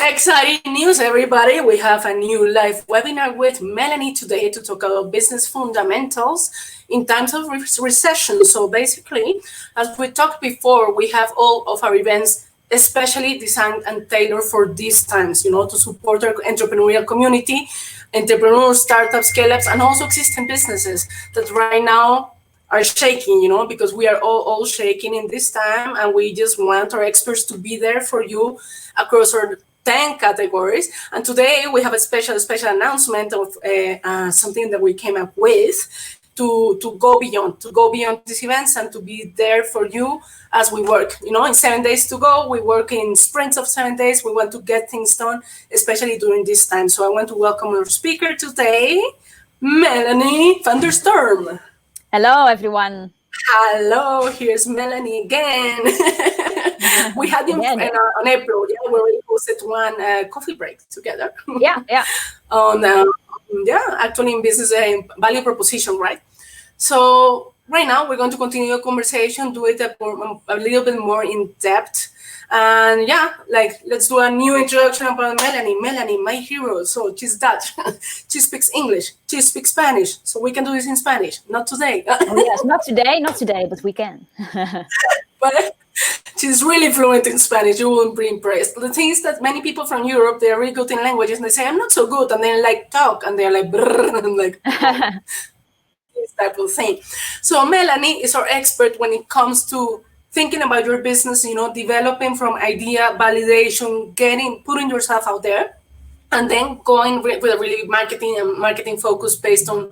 Exciting news, everybody. We have a new live webinar with Melanie today to talk about business fundamentals in times of recession. So basically, as we talked before, we have all of our events especially designed and tailored for these times, to support our entrepreneurial community, entrepreneurs, startups, scale-ups, and also existing businesses that right now are shaking, because we are all shaking in this time, and we just want our experts to be there for you across our 10 categories. And today we have a special announcement of something that we came up with to go beyond these events and to be there for you as we work. In 7 days to go, we work in sprints of 7 days. We want to get things done, especially during this time. So I want to welcome our speaker today, Melanie van der Storm. Hello, everyone. Hello, here's Melanie again. We had you on April, where we hosted one coffee break together. Yeah. Actually in business value proposition, right? So right now we're going to continue the conversation, do it a little bit more in depth. And let's do a new introduction about Melanie. Melanie, my hero. So she's Dutch. She speaks English. She speaks Spanish. So we can do this in Spanish. Not today. Oh, yes, not today, but we can. But she's really fluent in Spanish. You won't be impressed. The thing is that many people from Europe, they're really good in languages, and they say, I'm not so good. And then talk, and they're like, brrr, and I'm like, oh, this type of thing. So Melanie is our expert when it comes to thinking about your business, developing from idea, validation, putting yourself out there, and then going with a really marketing focus based on,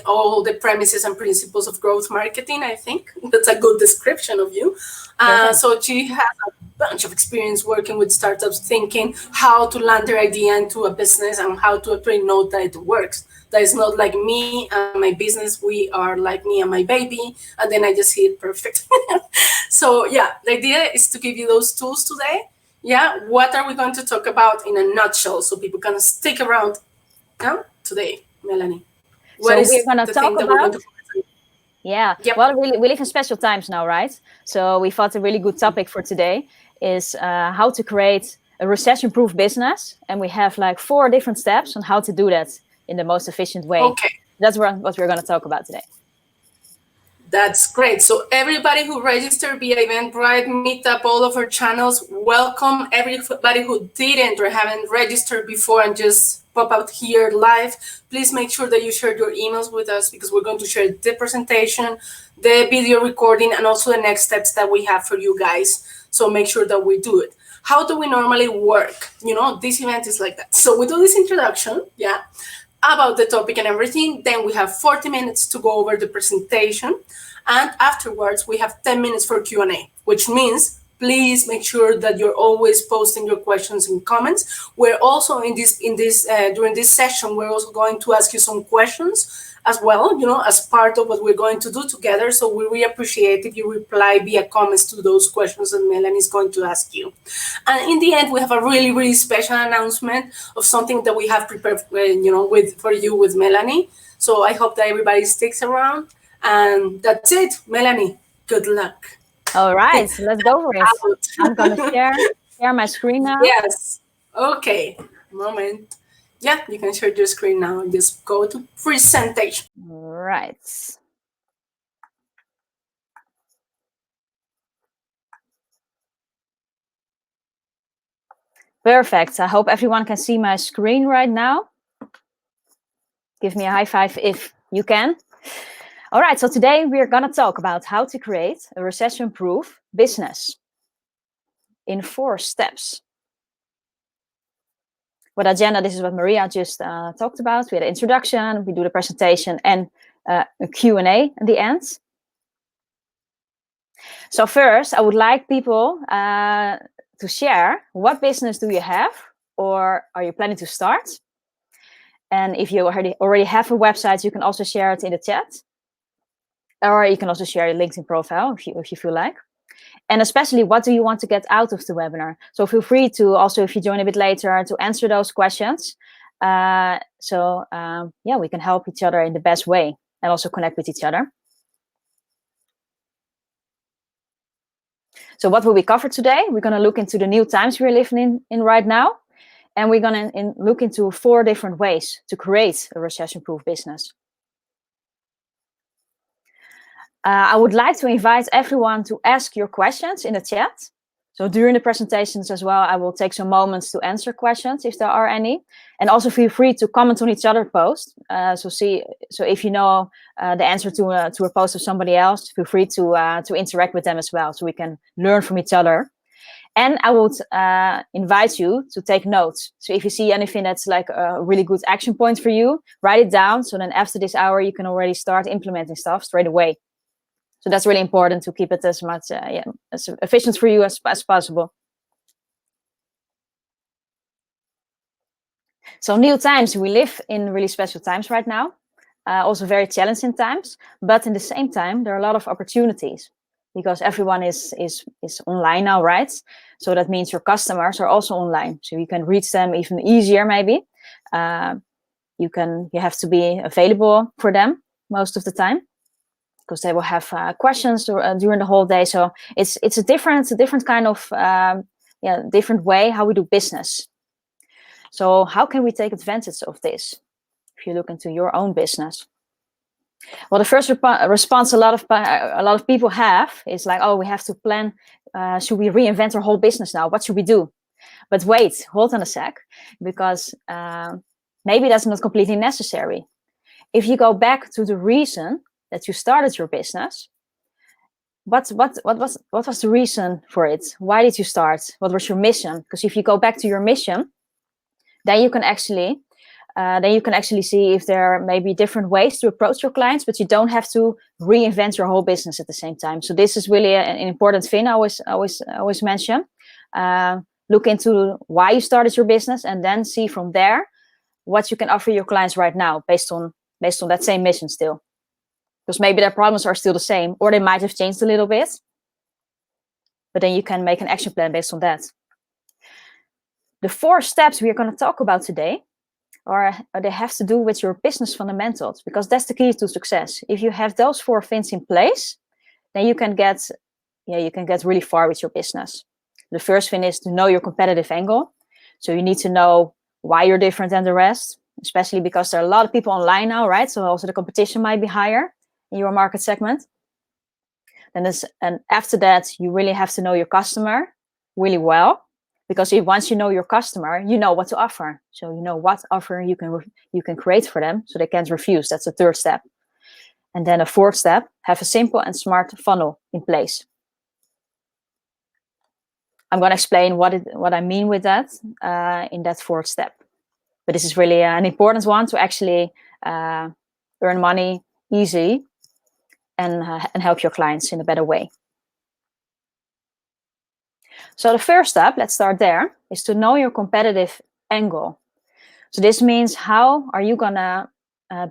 all the premises and principles of growth marketing. I think that's a good description of you. So she has a bunch of experience working with startups, thinking how to land their idea into a business and how to actually know that it works. That is not like me and my business. We are like me and my baby, and then I just see it perfect. So the idea is to give you those tools today. What are we going to talk about in a nutshell so people can stick around today, Melanie? What is we're going to talk about? Well, we live in special times now, right? So we thought a really good topic for today is how to create a recession-proof business. And we have 4 different steps on how to do that in the most efficient way. Okay. That's what we're going to talk about today. That's great. So everybody who registered via Eventbrite, Meetup, all of our channels, welcome. Everybody who didn't or haven't registered before and just pop out here live, please make sure that you share your emails with us, because we're going to share the presentation, the video recording, and also the next steps that we have for you guys. So make sure that we do it. How do we normally work? This event is like that. So we do this introduction, about the topic and everything. Then we have 40 minutes to go over the presentation. And afterwards, we have 10 minutes for Q&A, which means please make sure that you're always posting your questions and comments. We're also during this session, we're also going to ask you some questions as well, as part of what we're going to do together. So we really appreciate if you reply via comments to those questions that Melanie is going to ask you. And in the end, we have a really, really special announcement of something that we have prepared, for you with Melanie. So I hope that everybody sticks around. And that's it, Melanie. Good luck. All right, so let's go for it. I'm going to share my screen now. Yes. Okay. Moment. You can share your screen now and just go to presentation. Right. Perfect. I hope everyone can see my screen right now. Give me a high five if you can. All right, so today we're going to talk about how to create a recession-proof business in 4 steps. With agenda, this is what Maria just talked about. We had an introduction, we do the presentation, and a Q&A at the end. So first, I would like people to share what business do you have, or are you planning to start? And if you already have a website, you can also share it in the chat. Or you can also share your LinkedIn profile if you feel like. And especially, what do you want to get out of the webinar? So feel free to also, if you join a bit later, to answer those questions. We can help each other in the best way and also connect with each other. So what will we cover today? We're going to look into the new times we're living in right now. And we're going to look into 4 different ways to create a recession-proof business. I would like to invite everyone to ask your questions in the chat. So during the presentations as well, I will take some moments to answer questions if there are any. And also feel free to comment on each other's post. So if you know the answer to a post of somebody else, feel free to interact with them as well, so we can learn from each other. And I would invite you to take notes. So if you see anything that's like a really good action point for you, write it down. So then after this hour, you can already start implementing stuff straight away. So that's really important to keep it as much as efficient for you as possible. So new times, we live in really special times right now, also very challenging times, but in the same time, there are a lot of opportunities because everyone is online now, right? So that means your customers are also online, so you can reach them even easier maybe. You have to be available for them most of the time, because they will have questions during the whole day. So it's a different kind of different way how we do business. So how can we take advantage of this? If you look into your own business, well, the first response a lot of people have is like, oh, we have to plan. Should we reinvent our whole business now? What should we do? But wait, hold on a sec, because maybe that's not completely necessary. If you go back to the reason that you started your business, what was the reason for it? Why did you start? What was your mission? Because if you go back to your mission, then you can actually see if there are maybe different ways to approach your clients, but you don't have to reinvent your whole business at the same time. So this is really an important thing I always mention. Look into why you started your business, and then see from there what you can offer your clients right now based on that same mission still. Because maybe their problems are still the same, or they might have changed a little bit. But then you can make an action plan based on that. The 4 steps we are going to talk about today they have to do with your business fundamentals, because that's the key to success. If you have those 4 things in place, then you can get really far with your business. The first thing is to know your competitive angle. So you need to know why you're different than the rest, especially because there are a lot of people online now, right? So also the competition might be higher in your market segment. And after that, you really have to know your customer really well, because once you know your customer, you know what to offer. So you know what offer you can create for them, so they can't refuse. That's the 3rd step. And then a 4th step: have a simple and smart funnel in place. I'm going to explain what I mean with that in that 4th step. But this is really an important one to actually earn money easy and help your clients in a better way. So the first step, let's start there, is to know your competitive angle. So this means, how are you going to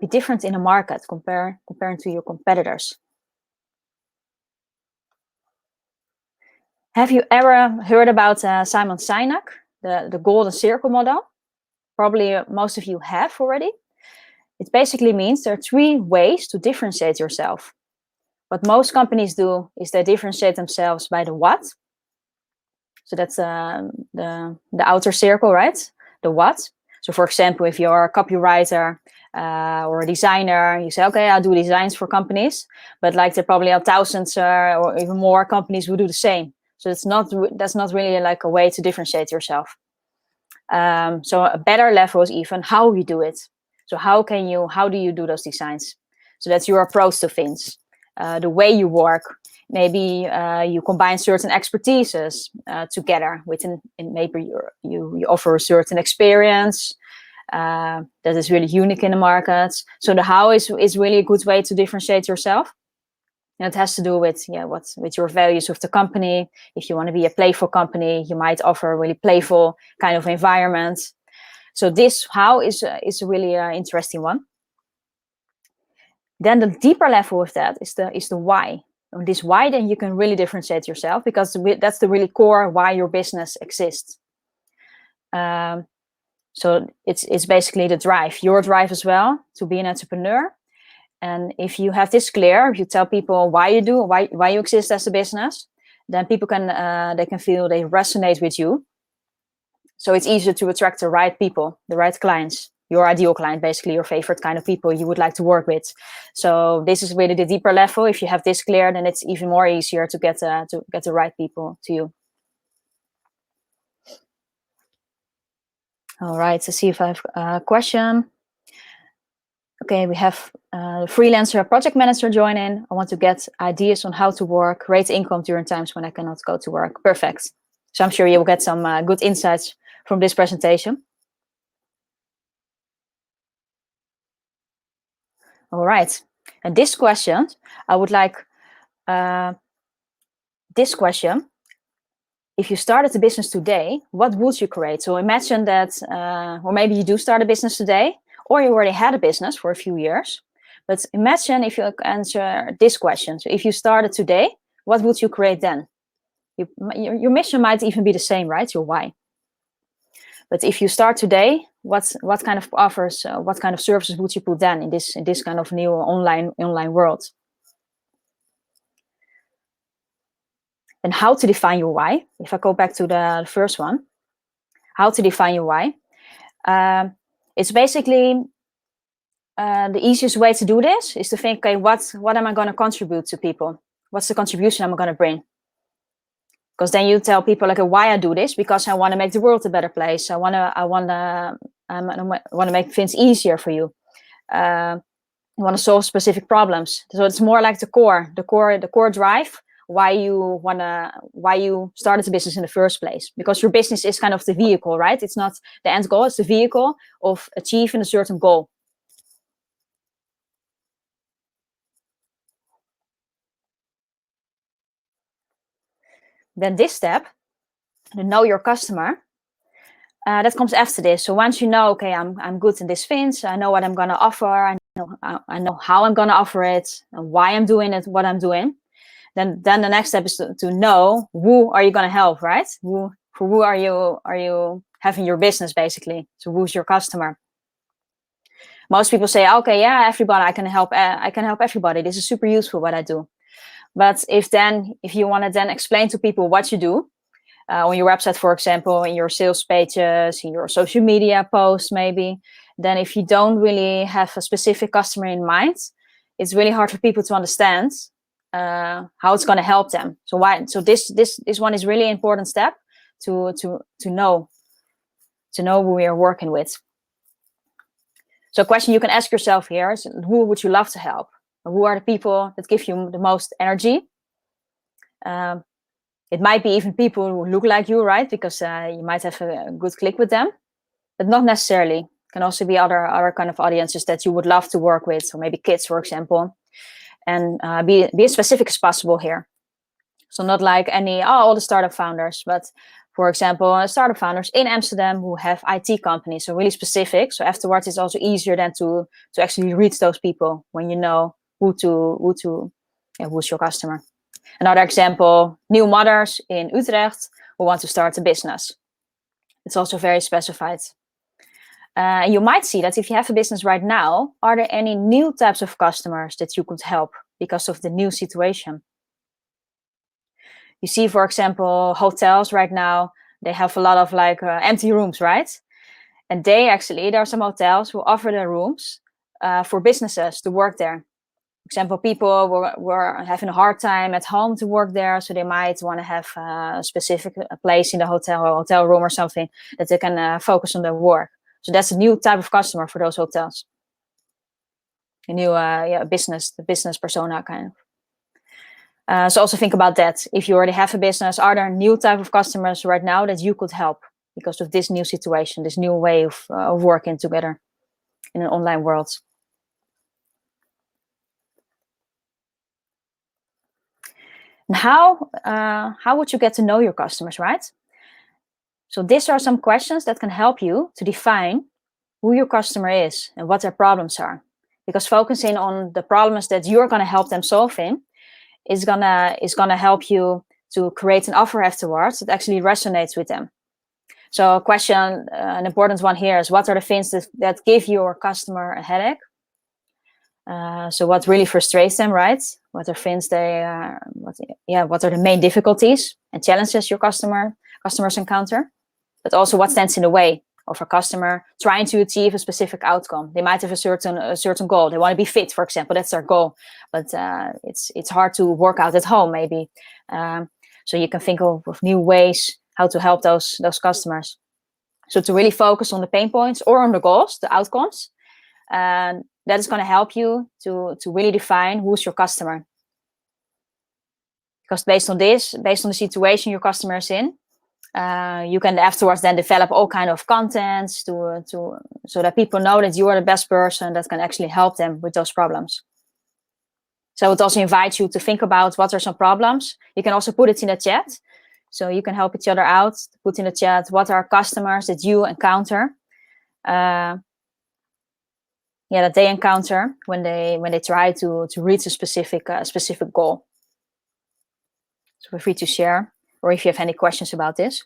be different in the market comparing to your competitors? Have you ever heard about Simon Sinek, the golden circle model? Probably most of you have already. It basically means there are 3 ways to differentiate yourself. What most companies do is they differentiate themselves by the what. So that's the outer circle, right? The what. So for example, if you're a copywriter or a designer, you say, okay, I'll do designs for companies, but like there probably are thousands or even more companies who do the same. So that's not really like a way to differentiate yourself. So a better level is even how you do it. So how do you do those designs? So that's your approach to things, the way you work. Maybe you combine certain expertises together maybe you offer a certain experience that is really unique in the market. So the how is really a good way to differentiate yourself. And it has to do with with your values of the company. If you want to be a playful company, you might offer a really playful kind of environment. So this how is a really interesting one. Then the deeper level of that is the why. And this why, then you can really differentiate yourself, because that's the really core why your business exists. So it's basically the drive, your drive as well, to be an entrepreneur. And if you have this clear, if you tell people why you exist as a business, then people can feel they resonate with you. So it's easier to attract the right people, the right clients, your ideal client, basically your favorite kind of people you would like to work with. So this is really the deeper level. If you have this clear, then it's even more easier to get the right people to you. All right, let's see if I have a question. Okay, we have freelancer, project manager join in. I want to get ideas on how to work, create income during times when I cannot go to work. Perfect. So I'm sure you will get some good insights from this presentation. All right. And this question, I would like this question. If you started a business today, what would you create? So imagine that, or maybe you do start a business today, or you already had a business for a few years. But imagine if you answer this question. So if you started today, what would you create then? Your mission might even be the same, right? Your why. But if you start today, what kind of offers, what kind of services would you put then in this kind of new online world? And how to define your why? If I go back to the first one, how to define your why? It's basically the easiest way to do this is to think, okay, what am I going to contribute to people? What's the contribution I'm going to bring? Because then you tell people like why I do this, because I want to make the world a better place. I want to make things easier for you. I want to solve specific problems. So it's more like the core drive. Why you started the business in the first place, because your business is kind of the vehicle, right? It's not the end goal, it's the vehicle of achieving a certain goal. Then this step, to know your customer, that comes after this. So once you know, okay, I'm good in this things, I know what I'm going to offer, I know how I'm going to offer it, and why I'm doing it, what I'm doing. Then the next step is to know who are you going to help, right? For who are you having your business, basically? So who's your customer? Most people say, okay, yeah, everybody, I can help everybody. This is super useful what I do. But if you want to then explain to people what you do on your website, for example, in your sales pages, in your social media posts, maybe, then if you don't really have a specific customer in mind, it's really hard for people to understand how it's going to help them. So this one is really important step to know who we are working with. So a question you can ask yourself here is, who would you love to help? Who are the people that give you the most energy? It might be even people who look like you, right? Because you might have a good click with them, but not necessarily. It can also be other kind of audiences that you would love to work with, so maybe kids, for example. And be as specific as possible here. So not like all the startup founders, but for example, startup founders in Amsterdam who have IT companies, so really specific. So afterwards, it's also easier then to actually reach those people when you know who's your customer. Another example, new mothers in Utrecht who want to start a business. It's also very specified. You might see that if you have a business right now, are there any new types of customers that you could help because of the new situation? You see, for example, hotels right now, they have a lot of empty rooms, right? And there are some hotels who offer their rooms for businesses to work there. For example, people were having a hard time at home to work there, so they might want to have a specific place in the hotel room or something that they can focus on their work. So that's a new type of customer for those hotels. A new business persona kind of. So also think about that. If you already have a business, are there new type of customers right now that you could help because of this new situation, this new way of working together in an online world? And how would you get to know your customers, right? So these are some questions that can help you to define who your customer is and what their problems are. Because focusing on the problems that you're going to help them solving is gonna help you to create an offer afterwards that actually resonates with them. So a question, an important one here is, what are the things that give your customer a headache? So what really frustrates them, right? what are things what are the main difficulties and challenges your customers encounter, but also what stands in the way of a customer trying to achieve a specific outcome. They might have a certain goal. They want to be fit, for example. That's their goal, but it's hard to work out at home, maybe. So you can think of new ways how to help those customers. So to really focus on the pain points or on the goals, the outcomes, that is going to help you to really define who's your customer. Because based on the situation your customer is in, you can afterwards then develop all kind of contents so that people know that you are the best person that can actually help them with those problems. So I would also invite you to think about what are some problems. You can also put it in the chat, so you can help each other out. Put in the chat what are customers that you encounter, that they encounter when they try to reach a specific goal. So feel free to share, or if you have any questions about this.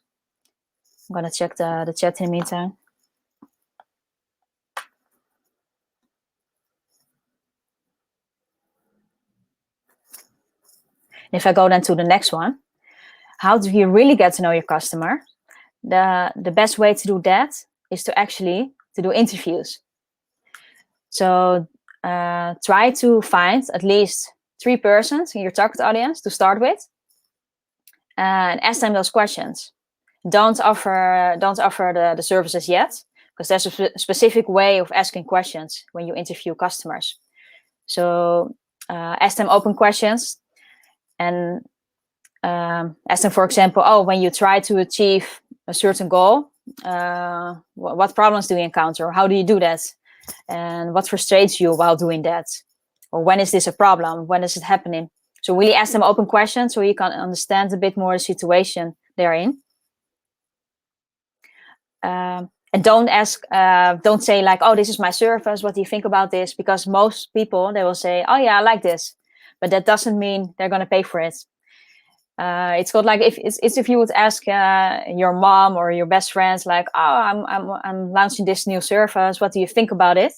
I'm going to check the chat in the meantime. If I go then to the next one, how do you really get to know your customer? The best way to do that is to actually do interviews. So try to find at least 3 persons in your target audience to start with, and ask them those questions. Don't offer the services yet, because there's a specific way of asking questions when you interview customers. So ask them open questions, and ask them, for example, when you try to achieve a certain goal, what problems do you encounter? How do you do that? And what frustrates you while doing that? Or when is this a problem? When is it happening? So really ask them open questions so you can understand a bit more the situation they're in. And don't say like, oh, this is my service, what do you think about this? Because most people, they will say, oh yeah, I like this. But that doesn't mean they're going to pay for it. It's got like if you would ask your mom or your best friends, like, oh, I'm launching this new service, what do you think about it?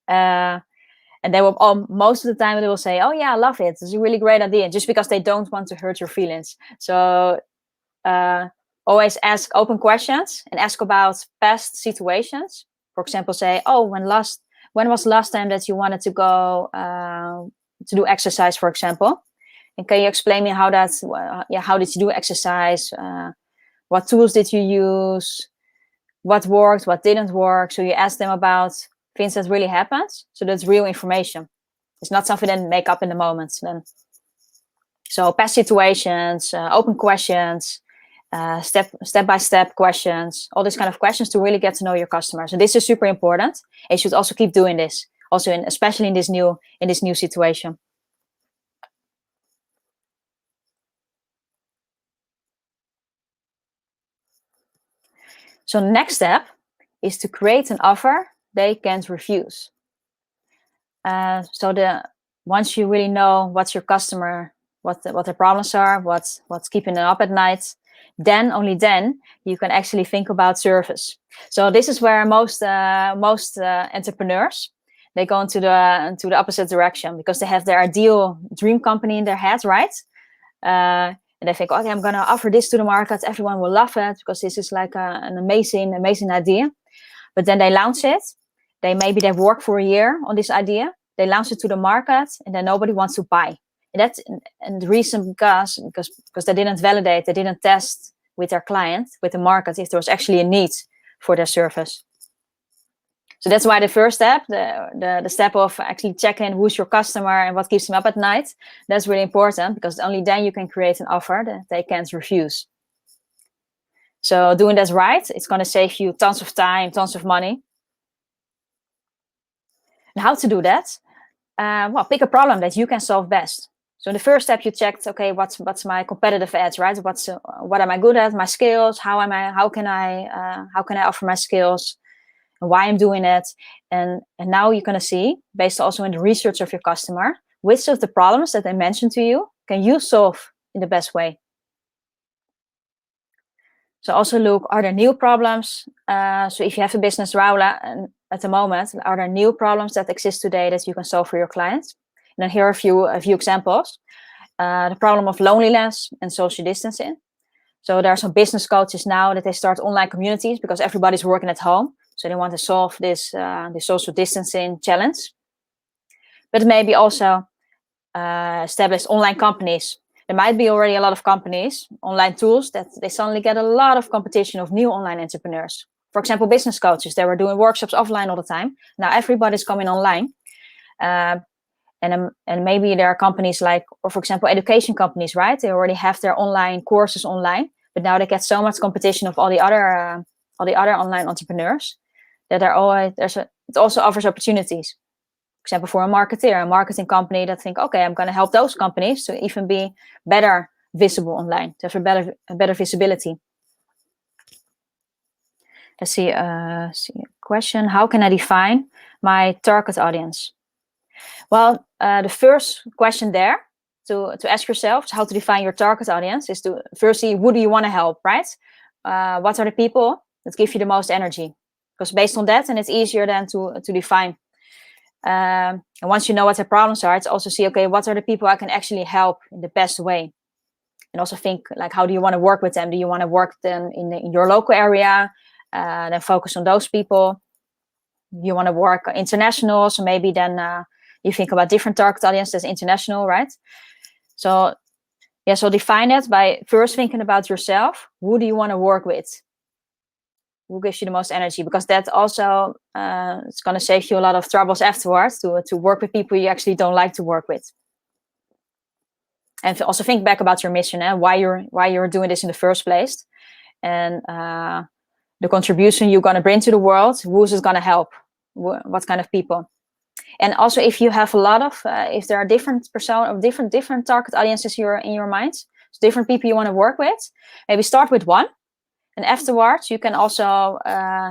And they will most of the time they will say, oh yeah, I love it, it's a really great idea, just because they don't want to hurt your feelings. So always ask open questions and ask about past situations. For example, say, oh, when was the last time that you wanted to go to do exercise, for example? And can you explain me how did you do exercise? What tools did you use? What worked? What didn't work? So you ask them about things that really happened. So that's real information. It's not something that you make up in the moment. Then, so past situations, open questions, step-by-step questions, all these kind of questions to really get to know your customers. And this is super important. And you should also keep doing this, also especially in this new situation. So the next step is to create an offer they can't refuse. Once you really know what's your customer, what their problems are, what's keeping them up at night, only then you can actually think about service. So this is where most entrepreneurs, they go into the opposite direction, because they have their ideal dream company in their head, right? And they think, okay, I'm going to offer this to the market. Everyone will love it because this is like an amazing idea. But then they launch it. Maybe they work for a year on this idea. They launch it to the market, and then nobody wants to buy. And the reason because they didn't validate, they didn't test with their client, with the market, if there was actually a need for their service. So that's why the first step, the step of actually checking who's your customer and what keeps them up at night, that's really important, because only then you can create an offer that they can't refuse. So doing that right, it's going to save you tons of time, tons of money. And how to do that? Pick a problem that you can solve best. So in the first step, you checked, okay, what's my competitive edge, right? What am I good at? My skills. How can I offer my skills? And why I'm doing it? And now you're going to see, based also in the research of your customer, which of the problems that they mentioned to you can you solve in the best way. So also look, are there new problems? So if you have a business, Raula, at the moment, are there new problems that exist today that you can solve for your clients? then here are a few examples. The problem of loneliness and social distancing. So there are some business coaches now that they start online communities because everybody's working at home. So they want to solve this social distancing challenge. But maybe also establish online companies. There might be already a lot of companies, online tools, that they suddenly get a lot of competition of new online entrepreneurs. For example, business coaches, they were doing workshops offline all the time. Now everybody's coming online. And maybe there are companies like, or for example, education companies, right? They already have their online courses online, but now they get so much competition of all the other online entrepreneurs that it also offers opportunities. For example, for a marketing company that think, okay, I'm going to help those companies to even be better visible online, to have a better visibility. Let's see a question. How can I define my target audience? Well, the first question there to ask yourself how to define your target audience is to first see, who do you want to help, right? What are the people that give you the most energy? Because based on that, and it's easier then to define. And once you know what the problems are, it's also see, okay, what are the people I can actually help in the best way? And also think, like, how do you want to work with them? Do you want to work then in your local area? Then focus on those people. You want to work international, so maybe then you think about different target audiences, international, right? So so define it by first thinking about yourself. Who do you want to work with? Who gives you the most energy? Because that also it's going to save you a lot of troubles afterwards to work with people you actually don't like to work with. And also think back about your mission and why you're doing this in the first place, and the contribution you're going to bring to the world. Who's it going to help? What kind of people? And also, if you have a lot of, if there are different different target audiences in your mind, so different people you want to work with, maybe start with one, and afterwards you can also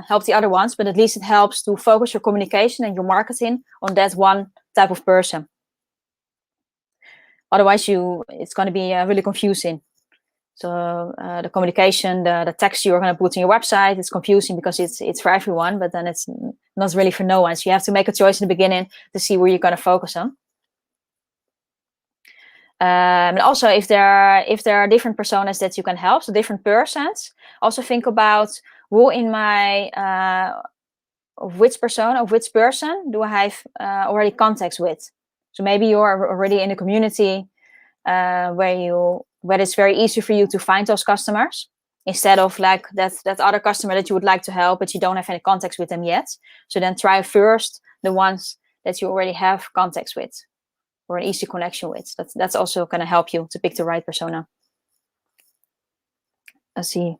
help the other ones. But at least it helps to focus your communication and your marketing on that one type of person. Otherwise, it's going to be really confusing. So the communication, the text you're going to put in your website, it's confusing because it's for everyone, but then it's not really for no one. So you have to make a choice in the beginning to see where you're going to focus on. And also, if there are different personas that you can help, so different persons, also think about who in my of which person do I have already contacts with. So maybe you're already in a community where it's very easy for you to find those customers, instead of like that other customer that you would like to help, but you don't have any contacts with them yet. So then try first the ones that you already have contacts with or an easy connection with. That's also going to help you to pick the right persona. I see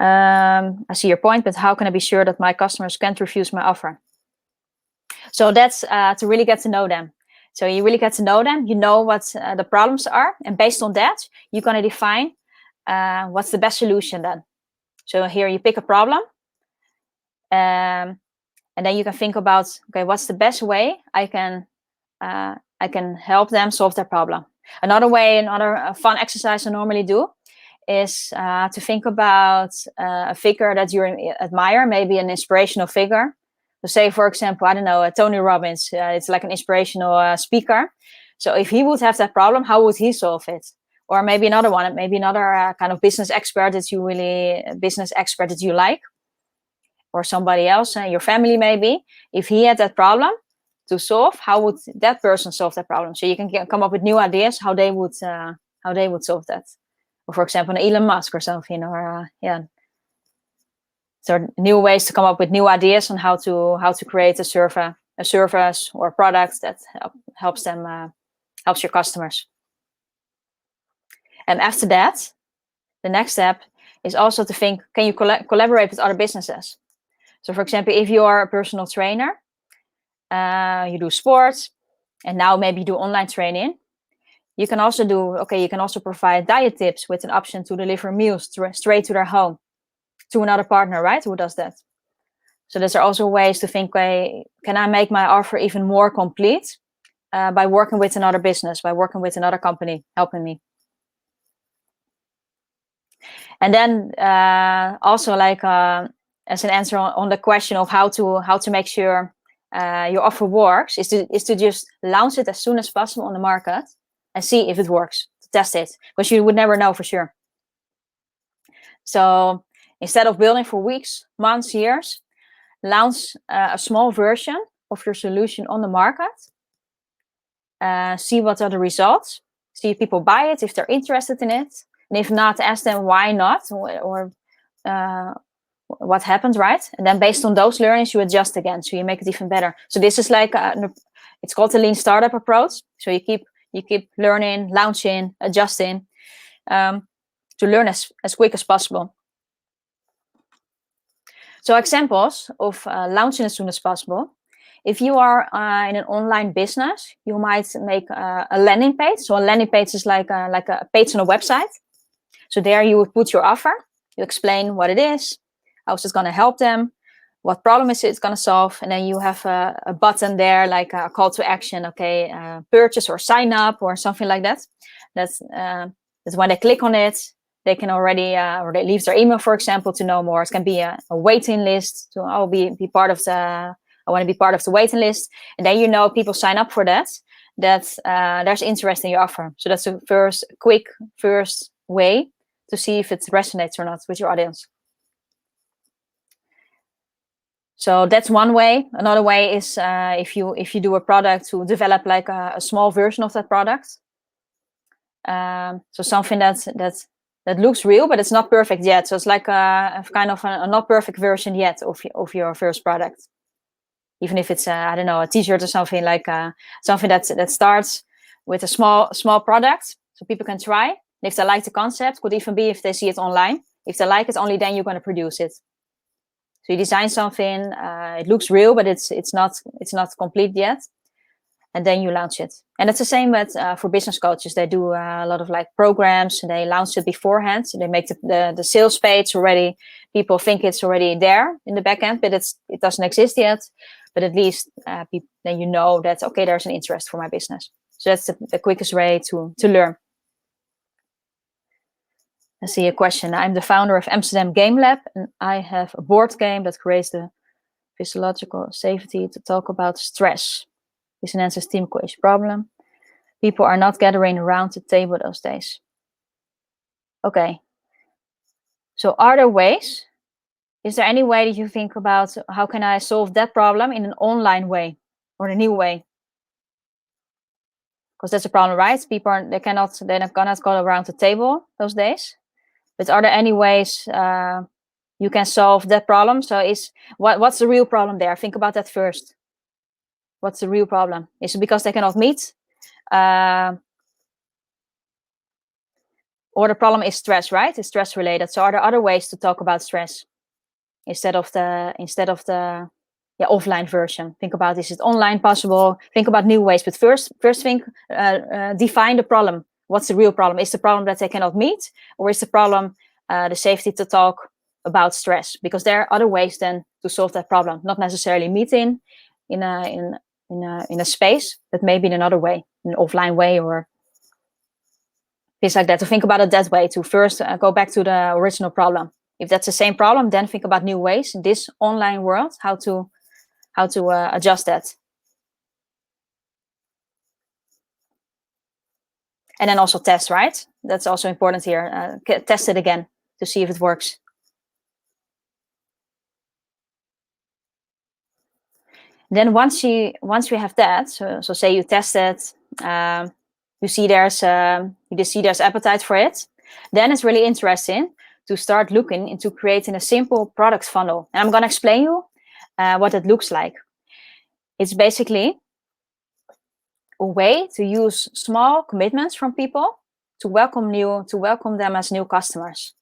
your point, but how can I be sure that my customers can't refuse my offer? So that's to really get to know them. So you really get to know them, you know what the problems are, and based on that, you're going to define what's the best solution then. So here you pick a problem, and then you can think about, okay, what's the best way I can help them solve their problem. Another fun exercise I normally do is to think about a figure that you admire, maybe an inspirational figure. So say, for example, I don't know, Tony Robbins. It's like an inspirational speaker. So if he would have that problem, how would he solve it? Or maybe another one, maybe another kind of business expert that you like, or somebody else in your family maybe. If he had that problem to solve, how would that person solve that problem? So you can come up with new ideas how they would solve that. Or for example, Elon Musk or something, or So new ways to come up with new ideas on how to create a service or a product that helps your customers. And after that, the next step is also to think, can you collaborate with other businesses? So for example, if you are a personal trainer, you do sports, and now maybe you do online training, you can also provide diet tips with an option to deliver meals straight to their home, to another partner, right? Who does that? So there's also ways to think, can I make my offer even more complete by working with another business, by working with another company helping me? And then also as an answer on the question of how to make sure your offer works is to just launch it as soon as possible on the market and see if it works, to test it, because you would never know for sure. So instead of building for weeks, months, years, launch a small version of your solution on the market. See what are the results. See if people buy it, if they're interested in it. And if not, ask them why not, or what happened, right? And then based on those learnings, you adjust again, so you make it even better. So this is like, it's called the lean startup approach. So you keep learning, launching, adjusting, to learn as quick as possible. So examples of launching as soon as possible. If you are in an online business, you might make a landing page. So a landing page is like a page on a website. So there you would put your offer. You explain what it is, how is it going to help them, what problem is it going to solve, and then you have a button there, like a call to action. Okay, purchase or sign up or something like that. That's when they click on it, they can already, or they leave their email, for example, to know more. It can be a waiting list to be part of the. I want to be part of the waiting list, and then people sign up for that. There's interest in your offer. So that's the quick first way to see if it resonates or not with your audience. So that's one way. Another way is if you do a product, to develop like a small version of that product. So something that looks real, but it's not perfect yet. So it's like a kind of a not perfect version yet of your first product. Even if it's I don't know, a t-shirt or something, like something that starts with a small product, so people can try. And if they like the concept, could even be if they see it online. If they like it, only then you're going to produce it. So you design something, it looks real, but it's not complete yet, and then you launch it. And it's the same with for business coaches. They do a lot of like programs, and they launch it beforehand. So they make the sales page already. People think it's already there in the back end, but it doesn't exist yet. But at least then you know that, okay, there's an interest for my business. So that's the quickest way to learn. I see a question. I'm the founder of Amsterdam Game Lab, and I have a board game that creates the physiological safety to talk about stress. This enhances team cohesion problem. People are not gathering around the table those days. Okay. So are there ways? Is there any way that you think about how can I solve that problem in an online way or a new way? Because that's a problem, right? People they're not gonna go around the table those days. But are there any ways you can solve that problem? So what's the real problem there? Think about that first. What's the real problem? Is it because they cannot meet? Or the problem is stress, right? It's stress related. So are there other ways to talk about stress instead of the offline version? Think about, is it online possible? Think about new ways. But first think, define the problem. What's the real problem? Is the problem that they cannot meet, or is the problem the safety to talk about stress? Because there are other ways then to solve that problem. Not necessarily meeting in a space, but maybe in another way, an offline way, or things like that. To think about it that way. To first go back to the original problem. If that's the same problem, then think about new ways in this online world how to adjust that. And then also test, right? That's also important here. Test it again to see if it works. Then once we have that, so say you test it, you see there's appetite for it, then it's really interesting to start looking into creating a simple product funnel. And I'm going to explain you what it looks like. It's basically a way to use small commitments from people to welcome them as new customers.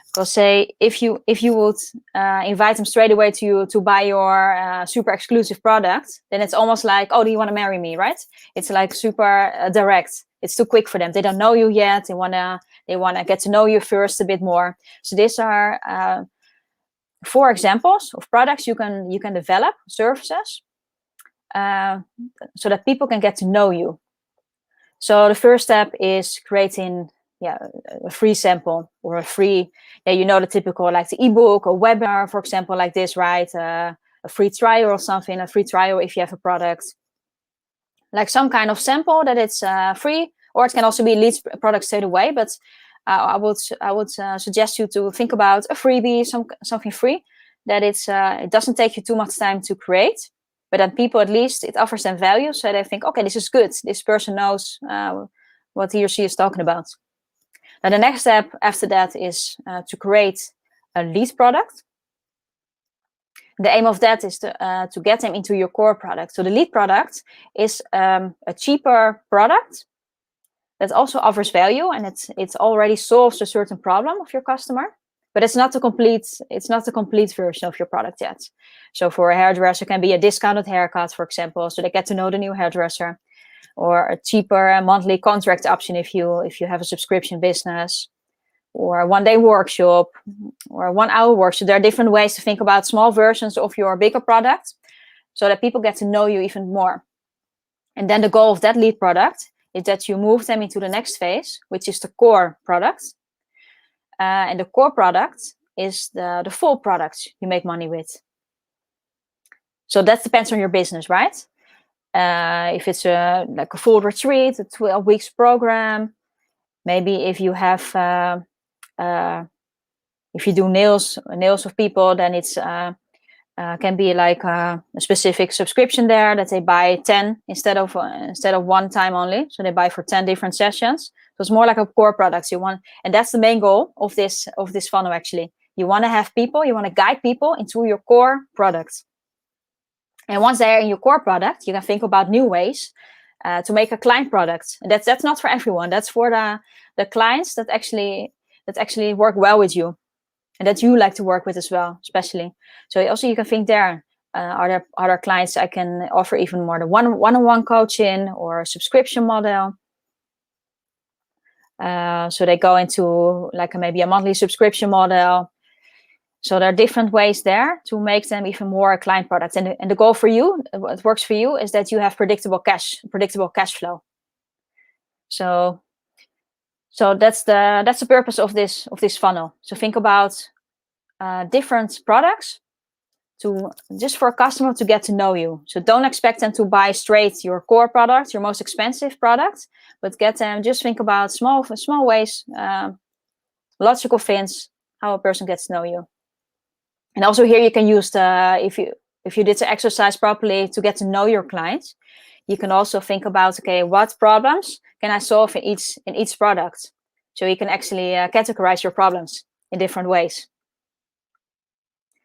Because say if you would invite them straight away to buy your super exclusive product, then it's almost like, oh, do you want to marry me, right? It's like super direct. It's too quick for them. They don't know you yet. They wanna get to know you first a bit more. So these are 4 examples of products you can develop, services, so that people can get to know you. So the first step is creating a free sample or a free, the typical, like the ebook or webinar, for example, like this, right? free trial or something, a free trial if you have a product, like some kind of sample that it's free, or it can also be lead product straight away. But I would suggest you to think about a freebie, something free, that it doesn't take you too much time to create, but then people, at least it offers them value, so they think, okay, this is good, this person knows what he or she is talking about. Now the next step after that is to create a lead product. The aim of that is to get them into your core product. So the lead product is a cheaper product that also offers value, and it already solves a certain problem of your customer, but it's not the complete version of your product yet. So for a hairdresser, it can be a discounted haircut, for example, so they get to know the new hairdresser, or a cheaper monthly contract option if you have a subscription business, or a one-day workshop, or a 1 hour workshop. There are different ways to think about small versions of your bigger product so that people get to know you even more. And then the goal of that lead product is that you move them into the next phase, which is the core product. And the core product is the full products you make money with. So that depends on your business, right? If it's like a full retreat, a 12 weeks program, maybe if you have if you do nails of people, then it's can be like a specific subscription there that they buy 10 instead of 1 time only. So they buy for 10 different sessions. So it's more like a core product you want, and that's the main goal of this funnel. Actually, you want to have people, you want to guide people into your core product. And once they're in your core product, you can think about new ways to make a client product. And that's not for everyone. That's for the clients that actually work well with you, and that you like to work with as well, especially. So also you can think there, are there other clients I can offer even more the one-on-one coaching or a subscription model? So they go into like maybe a monthly subscription model. So there are different ways there to make them even more a client product. And the goal for you, what works for you, is that you have predictable cash flow. So that's the purpose of this funnel. So think about different products just for a customer to get to know you. So don't expect them to buy straight your core product, your most expensive product, but get them, just think about small ways, logical things, how a person gets to know you. And also here you can use if you did the exercise properly to get to know your clients, you can also think about, okay, what problems can I solve in each product? So you can actually categorize your problems in different ways.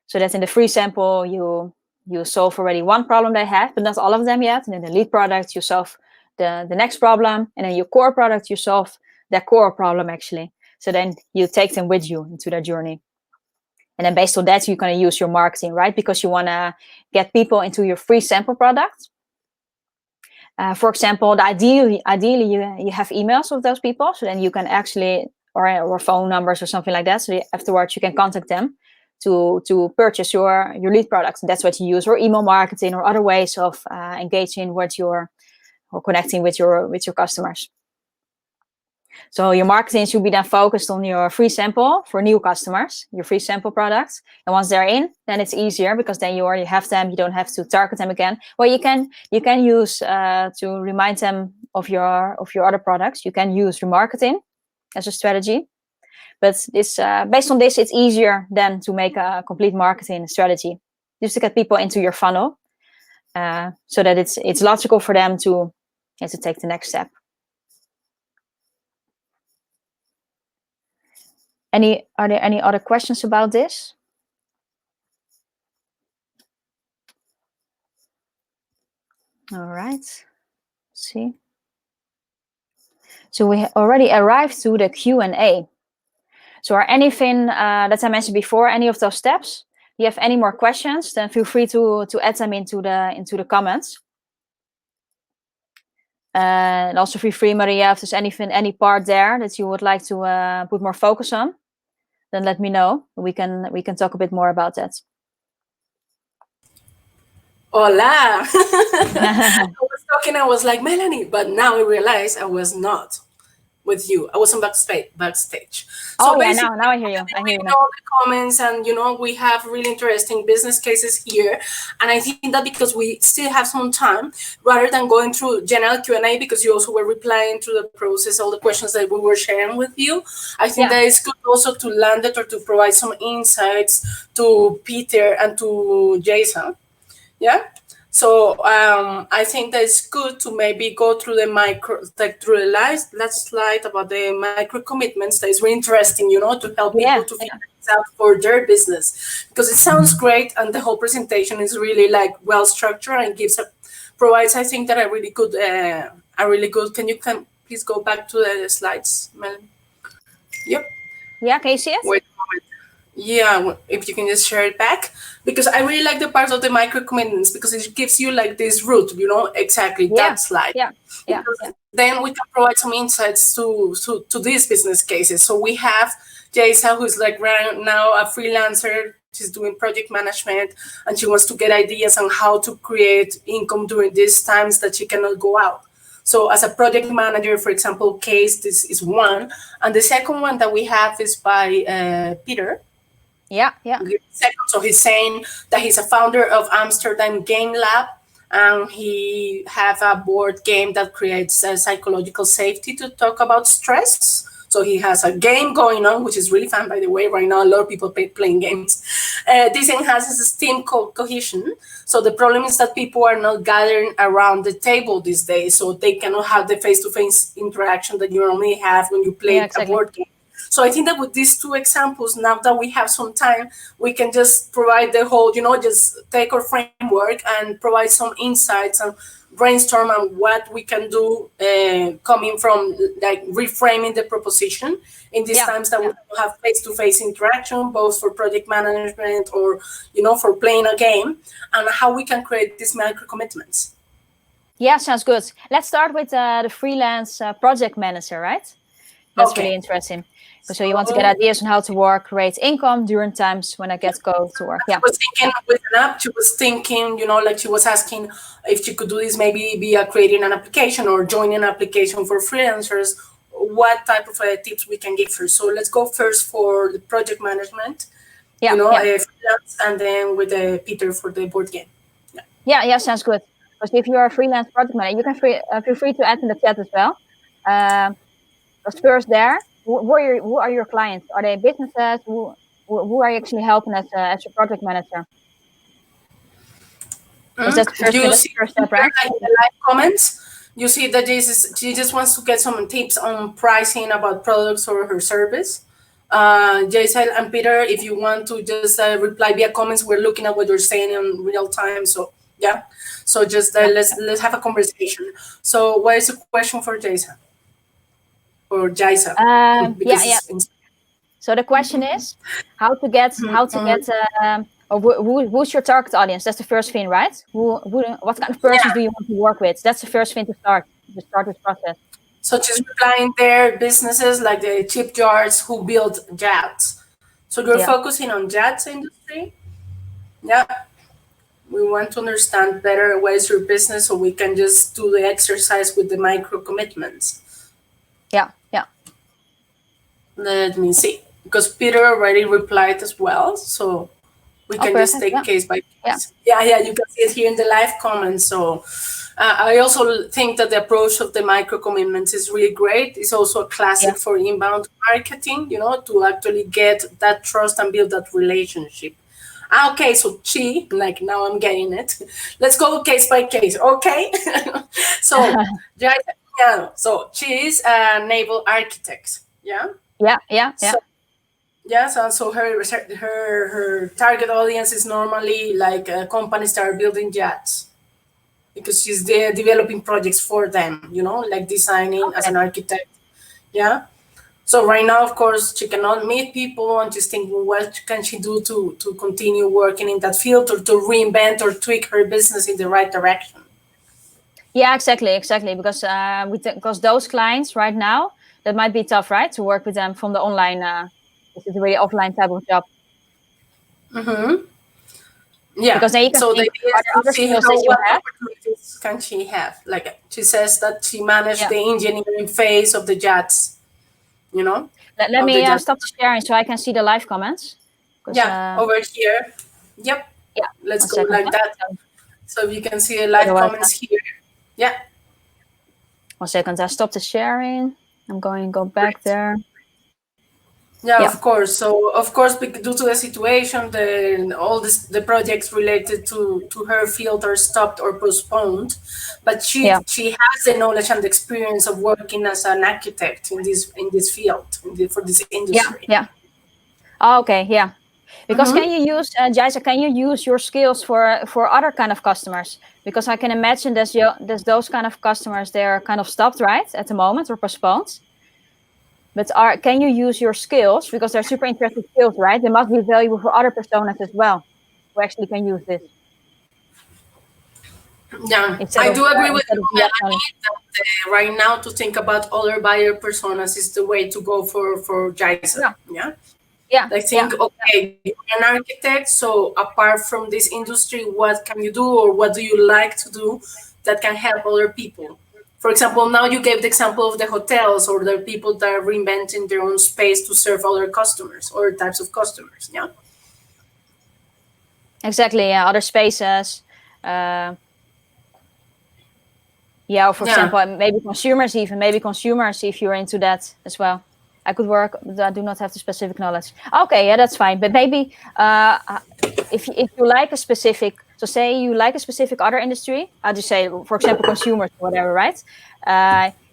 So that in the free sample, you solve already one problem they have, but not all of them yet. And in the lead product, you solve the next problem. And in your core product, you solve their core problem, actually. So then you take them with you into their journey. And then based on that, you're going to use your marketing, right? Because you want to get people into your free sample product. For example, ideally you have emails of those people. So then you can actually, or phone numbers or something like that. So afterwards you can contact them to purchase your lead products. And that's what you use, or email marketing, or other ways of engaging with or connecting with your customers. So your marketing should be then focused on your free sample for new customers, your free sample products. And once they're in, then it's easier because then you already have them. You don't have to target them again. Well, you can use to remind them of your other products. You can use remarketing as a strategy. But this based on this, it's easier than to make a complete marketing strategy, just to get people into your funnel, so that it's logical for them to take the next step. Are there any other questions about this? All right. Let's see. So we already arrived to the Q&A. So are anything that I mentioned before, any of those steps? Do you have any more questions? Then feel free to add them into the comments. And also feel free, Maria, if there's any part there that you would like to put more focus on, then let me know. We can talk a bit more about that. Hola. I was talking, I was like, Melanie, but now I realized I was not. with you. I was on backstage. Oh So yeah, basically, now I hear you. I hear you reading now. all the comments, and we have really interesting business cases here. And I think that because we still have some time, rather than going through general Q&A, because you also were replying through the process, all the questions that we were sharing with you, I think that it's good also to land it or to provide some insights to Peter and to Jason. Yeah. So I think that it's good to maybe go through the last slide about the micro commitments. That is really interesting, to help people to figure this out for their business, because it sounds great and the whole presentation is really like well structured and provides, I think, that a really good. Can you please go back to the slides, Melanie? Yep. Yeah, can you see it? Wait a moment. Yeah, if you can just share it back, because I really like the part of the micro commitments, because it gives you like this route, exactly that slide. Yeah. Then we can provide some insights to these business cases. So we have Jaisa, who's like right now a freelancer. She's doing project management, and she wants to get ideas on how to create income during these times that she cannot go out. So as a project manager, for example, case, this is one. And the second one that we have is by Peter. Yeah. So he's saying that he's a founder of Amsterdam Game Lab, and he have a board game that creates psychological safety to talk about stress. So he has a game going on, which is really fun, by the way. Right now, a lot of people playing games. This enhances team cohesion. So the problem is that people are not gathering around the table these days, so they cannot have the face-to-face interaction that you normally have when you play a board game. So I think that with these two examples, now that we have some time, we can just provide the whole, just take our framework and provide some insights and brainstorm on what we can do, coming from like reframing the proposition in these times that we don't have face-to-face interaction, both for project management or, for playing a game, and how we can create these micro commitments. Yeah, sounds good. Let's start with the freelance project manager, right? That's really interesting. So you want to get ideas on how to work, create income during times when I go to work. Yeah. She was thinking with an app. She was thinking, like she was asking if she could do this, maybe via creating an application or joining an application for freelancers. What type of tips we can give her? So let's go first for the project management. Freelance, and then with Peter for the board game. Yeah, sounds good. Because if you are a freelance project manager, you can feel free to add in the chat as well. But first there. Who are your clients? Are they businesses? Who are you actually helping as a project manager? That's the first step, right? Like in the live comments, you see that she just wants to get some tips on pricing about products or her service. Jason and Peter, if you want to just reply via comments, we're looking at what you're saying in real time. So yeah, so just let's have a conversation. So what is the question for Jason? Or Jaisa? So the question is how to get who's your target audience? That's the first thing, right? What kind of persons do you want to work with? That's the first thing to start this process. So just replying their businesses like the chip jars who build jets. So you're focusing on jets industry? Yeah. We want to understand better what is your business, so we can just do the exercise with the micro commitments. Yeah. Let me see, because Peter already replied as well, so we can just take case by case. Yeah, you can see it here in the live comments. So I also think that the approach of the micro commitments is really great. It's also a classic for inbound marketing, to actually get that trust and build that relationship. Okay, so like now I'm getting it. Let's go case by case, okay? So, so she is a naval architect, yeah? Yeah. So her target audience is normally like companies that are building jets, because she's there developing projects for them, like designing as an architect. Yeah. So right now, of course, she cannot meet people, and she's thinking, what can she do to continue working in that field, or to reinvent or tweak her business in the right direction? Yeah, exactly. Because those clients right now, that might be tough, right? To work with them from the online. This is a really offline type of job. Yeah. Because then you can think, are there other skills that you have? duties can she have? Like she says that she managed the engineering phase of the jets, you know? Let me stop the sharing so I can see the live comments. Yeah, over here. Yep. Yeah. Let's go like that. So you can see the live comments here. Yeah. 1 second, I stopped the sharing. I'm going to go back there. Yeah, of course. So of course, due to the situation, the projects related to her field are stopped or postponed. But she has the knowledge and the experience of working as an architect in this field for this industry. Yeah. Oh, okay. Yeah. Because can you use, Jaisa, can you use your skills for other kind of customers? Because I can imagine there's those kind of customers, they're kind of stopped, right, at the moment, or postponed. But can you use your skills, because they're super interesting skills, right? They must be valuable for other personas as well, who actually can use this. Yeah, I do agree with you, Melanie, that right now to think about other buyer personas is the way to go for Jaisa. Yeah. I think, okay, you're an architect, so apart from this industry, what can you do or what do you like to do that can help other people? For example, now you gave the example of the hotels or the people that are reinventing their own space to serve other customers or types of customers, yeah? Exactly, yeah, other spaces. Yeah, or for example, maybe consumers if you're into that as well. I could work, but I do not have the specific knowledge. Okay, yeah, that's fine. But maybe if you like a specific, so say you like a specific other industry, I'll just say, for example, consumers or whatever, right?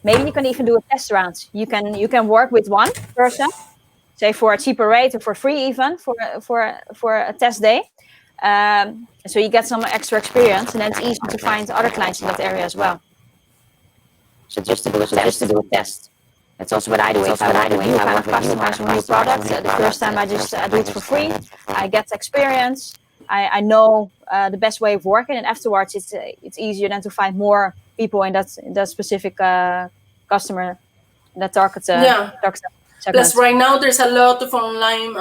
Maybe you can even do a test round. You can work with one person, say for a cheaper rate or for free even for a test day. So you get some extra experience, and then it's easy to find other clients in that area as well. So just to do a test. That's also what I do. If I want a new kind of customer, a new product, the first time I just do it for free. I get experience. I know the best way of working, and afterwards it's easier then to find more people in that specific customer, that target. Plus, right now there's a lot of online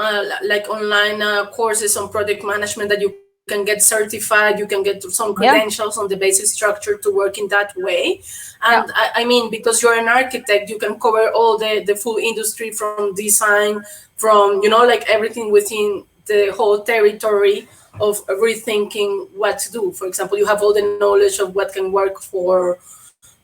courses on project management that you can get certified, you can get some credentials on the basic structure to work in that way. And I mean, because you're an architect, you can cover all the full industry from design, from, like everything within the whole territory of rethinking what to do. For example, you have all the knowledge of what can work for,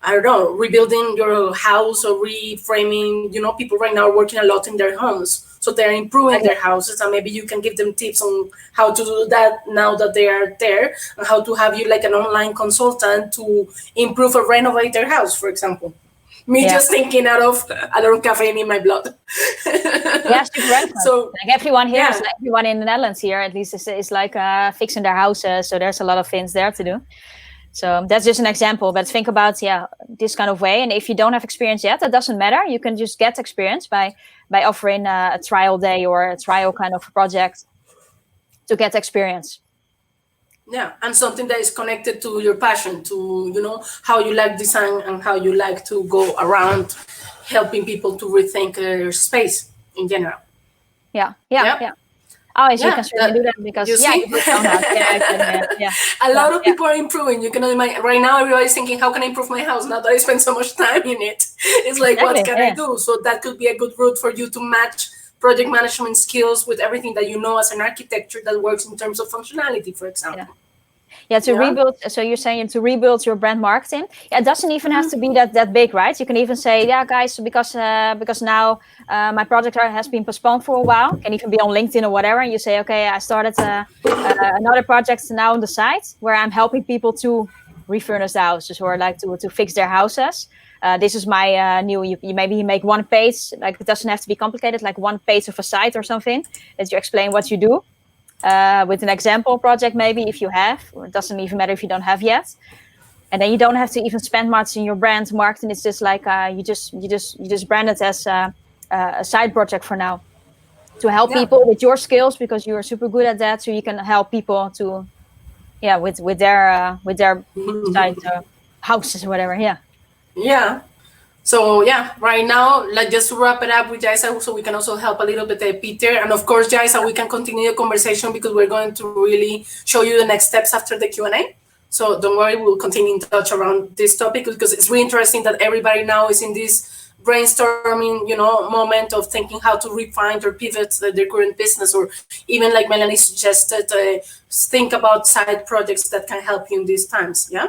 I don't know, rebuilding your house or reframing. People right now are working a lot in their homes. So they're improving their houses, and maybe you can give them tips on how to do that now that they are there, and how to have you like an online consultant to improve or renovate their house, for example. Just thinking out of caffeine in my blood. Yes, so like everyone here, everyone in the Netherlands here, at least is like fixing their houses. So there's a lot of things there to do. So that's just an example, but think about, this kind of way. And if you don't have experience yet, that doesn't matter. You can just get experience by offering a trial day or a trial kind of project to get experience. Yeah, and something that is connected to your passion, to, how you like design and how you like to go around helping people to rethink their space in general. Yeah. Oh, you can certainly do that because you see? A lot of people are improving. You can imagine right now everybody's thinking, how can I improve my house now that I spend so much time in it? It's like, what can I do? So that could be a good route for you to match project management skills with everything that you know as an architecture that works in terms of functionality, for example. Rebuild. So you're saying to rebuild your brand marketing. It doesn't even have to be that big, right? You can even say, guys, because now my project has been postponed for a while. Can even be on LinkedIn or whatever. And you say, okay, I started another project now on the site where I'm helping people to refurnish the houses or like to fix their houses. This is my new. You maybe make one page. Like it doesn't have to be complicated. Like one page of a site or something that you explain what you do. With an example project, maybe if you have, or it doesn't even matter if you don't have yet, and then you don't have to even spend much in your brand marketing. It's just like you just brand it as a side project for now to help people with your skills because you are super good at that. So you can help people to, with their side houses or whatever. Yeah. So right now, just to wrap it up with Jaisa, so we can also help a little bit Peter. And of course, Jaisa, we can continue the conversation because we're going to really show you the next steps after the Q&A. So don't worry, we'll continue in touch around this topic because it's really interesting that everybody now is in this brainstorming, moment of thinking how to refine or pivot their current business, or even like Melanie suggested, think about side projects that can help you in these times. Yeah.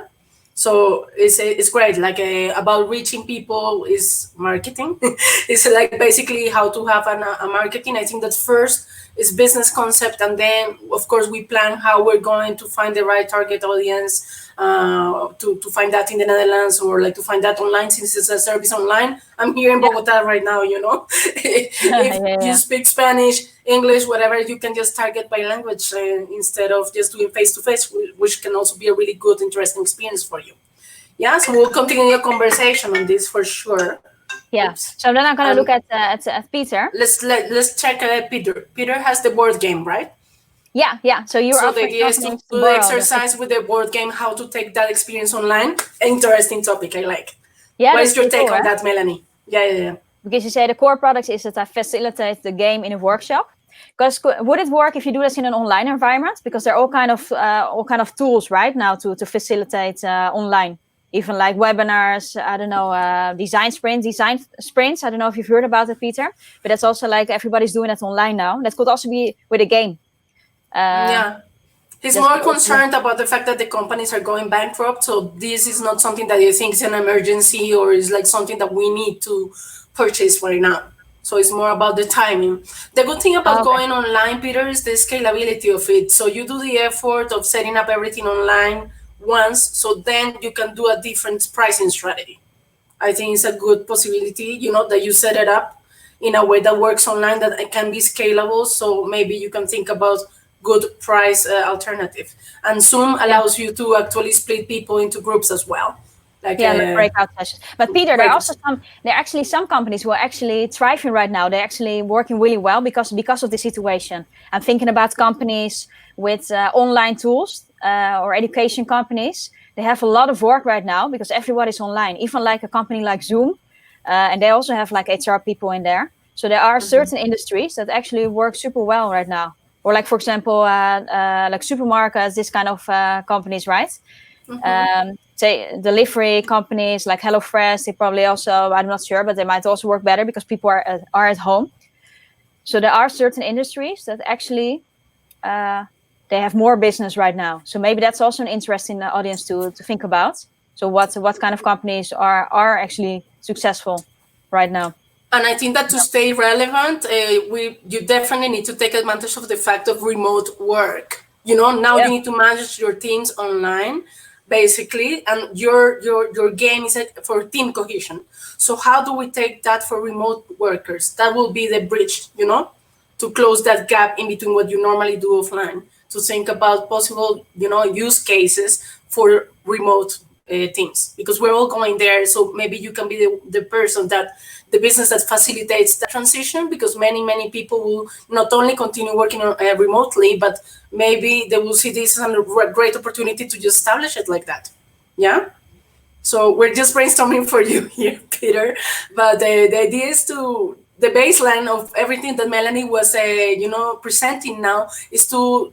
So it's great. Like about reaching people is marketing. It's like basically how to have a marketing. I think that first is business concept, and then of course we plan how we're going to find the right target audience. To find that in the Netherlands, or like to find that online, since it's a service online. I'm here in Bogota right now, if you speak Spanish, English, whatever, you can just target by language instead of just doing face-to-face, which can also be a really good, interesting experience for you. Yeah, so we'll continue a conversation on this for sure. Yeah. Oops. So then I'm going to look at Peter. Let's check Peter. Peter has the board game, right? Yeah. So you're the idea is to do the exercise with the board game, how to take that experience online. Interesting topic, I like. Yeah. What is your take on that, Melanie? Yeah. Because you say the core product is that I facilitate the game in a workshop. Because would it work if you do this in an online environment? Because there are all kind of tools right now to facilitate online, even like webinars. I don't know, design sprints. I don't know if you've heard about it, Peter. But that's also like everybody's doing it online now. That could also be with a game. He's more concerned about the fact that the companies are going bankrupt. So this is not something that you think is an emergency or is like something that we need to purchase right now. So it's more about the timing. The good thing about going online, Peter, is the scalability of it. So you do the effort of setting up everything online once, so then you can do a different pricing strategy. I think it's a good possibility, that you set it up in a way that works online, that it can be scalable. So maybe you can think about good price alternative. And Zoom allows you to actually split people into groups as well. Like breakout sessions. But Peter, there are actually some companies who are actually thriving right now. They're actually working really well because of the situation. I'm thinking about companies with online tools or education companies. They have a lot of work right now because everybody's online. Even like a company like Zoom, and they also have like HR people in there. So there are certain industries that actually work super well right now. Or like, for example, like supermarkets, this kind of companies, right? Say delivery companies like HelloFresh, they probably also, I'm not sure, but they might also work better because people are at home. So there are certain industries that actually they have more business right now. So maybe that's also an interesting audience to think about. So what kind of companies are actually successful right now? And I think that to stay relevant, you definitely need to take advantage of the fact of remote work. Now you need to manage your teams online, basically, and your game is for team cohesion. So how do we take that for remote workers? That will be the bridge, to close that gap in between what you normally do offline, to think about possible, use cases for remote teams, because we're all going there. So maybe you can be the person the business that facilitates that transition, because many people will not only continue working remotely, but maybe they will see this as a great opportunity to just establish it like that. Yeah. So we're just brainstorming for you here, Peter. But the idea is the baseline of everything that Melanie was, presenting now is to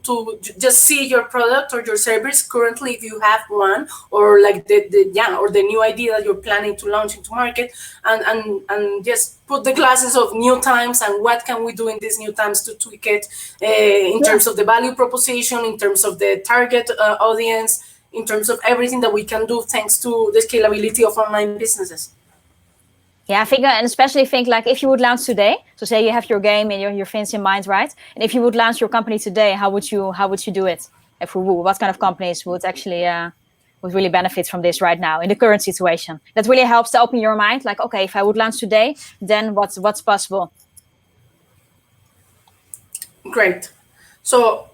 just see your product or your service currently, if you have one, or like the new idea that you're planning to launch into market, and just put the glasses of new times and what can we do in these new times to tweak it in terms of the value proposition, in terms of the target audience, in terms of everything that we can do thanks to the scalability of online businesses. Yeah, I think, and especially think like if you would launch today, so say you have your game and your things in mind, right? And if you would launch your company today, how would you do it? What kind of companies would actually would really benefit from this right now in the current situation? That really helps to open your mind. Like, okay, if I would launch today, then what's possible? Great. So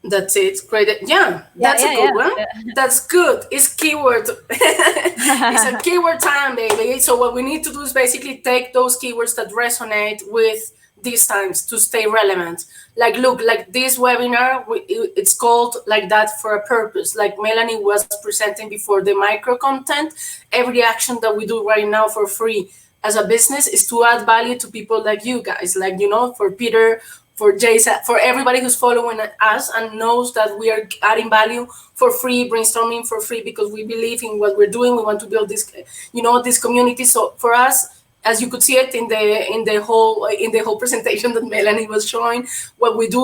that's it. Great. Yeah, that's a good one. That's good. It's keyword. It's a keyword time, baby. So what we need to do is basically take those keywords that resonate with these times to stay relevant. Like, look, like this webinar, it's called like that for a purpose. Like Melanie was presenting before, the micro content, every action that we do right now for free as a business is to add value to people like you guys, like, for Peter, for Jason, for everybody who's following us and knows that we are adding value for free, brainstorming for free, because we believe in what we're doing. We want to build this, this community. So for us, as you could see it in the whole presentation that Melanie was showing, what we do,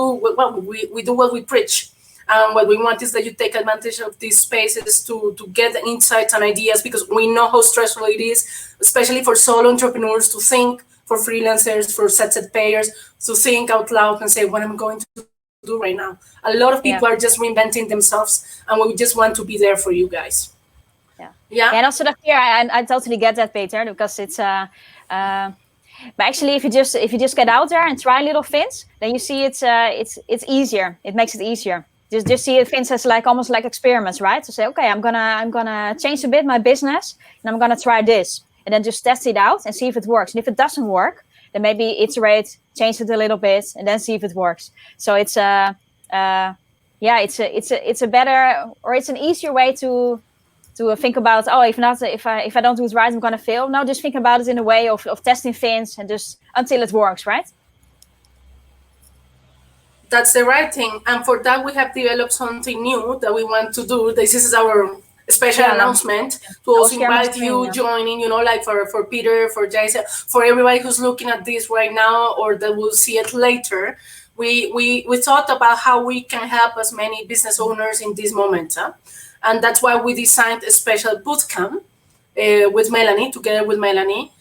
we do what we preach. What we want is that you take advantage of these spaces to get insights and ideas, because we know how stressful it is, especially for solo entrepreneurs, to think, for freelancers, for set payers, to think out loud and say, what am I going to do right now? A lot of people are just reinventing themselves, and we just want to be there for you guys. Yeah. And also the fear, I totally get that, Peter, because it's but actually, if you just get out there and try little things, then you see it's easier. It makes it easier. Just see things as almost like experiments, right? To say, okay, I'm gonna change a bit my business, and I'm gonna try this, and then just test it out and see if it works. And if it doesn't work, then maybe iterate, change it a little bit, and then see if it works. So it's a better, or it's an easier way to think about, if I don't do it right, I'm gonna fail. No, just think about it in a way of testing things and just until it works, right? That's the right thing. And for that, we have developed something new that we want to do. This is our special announcement to also invite you joining, like for Peter, for Jason, for everybody who's looking at this right now or that will see it later. We thought about how we can help as many business owners in this moment. And that's why we designed a special bootcamp with Melanie, together with Melanie,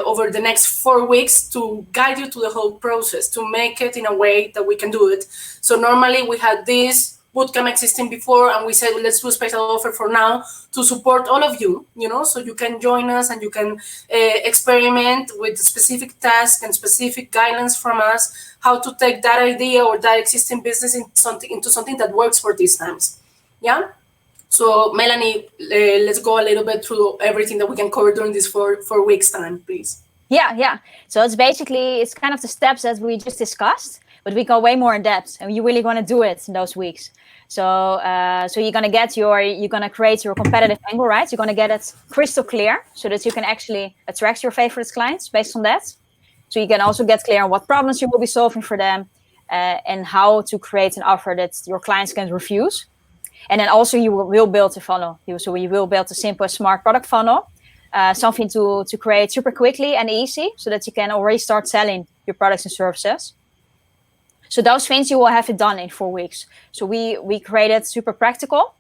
over the next 4 weeks to guide you to the whole process, to make it in a way that we can do it. So normally we had this bootcamp existing before, and we said, well, let's do a special offer for now to support all of you, so you can join us and you can experiment with specific tasks and specific guidelines from us, how to take that idea or that existing business into something that works for these times. Yeah. So Melanie, let's go a little bit through everything that we can cover during this 4 weeks time, please. Yeah. So it's kind of the steps that we just discussed, but we go way more in depth, and you really want to do it in those weeks. So you're gonna create your competitive angle, right? You're gonna get it crystal clear so that you can actually attract your favorite clients based on that. So you can also get clear on what problems you will be solving for them, and how to create an offer that your clients can refuse. And then also you will build a funnel. So you will build a simple, smart product funnel, something to create super quickly and easy so that you can already start selling your products and services. So those things you will have it done in 4 weeks. So we created super practical.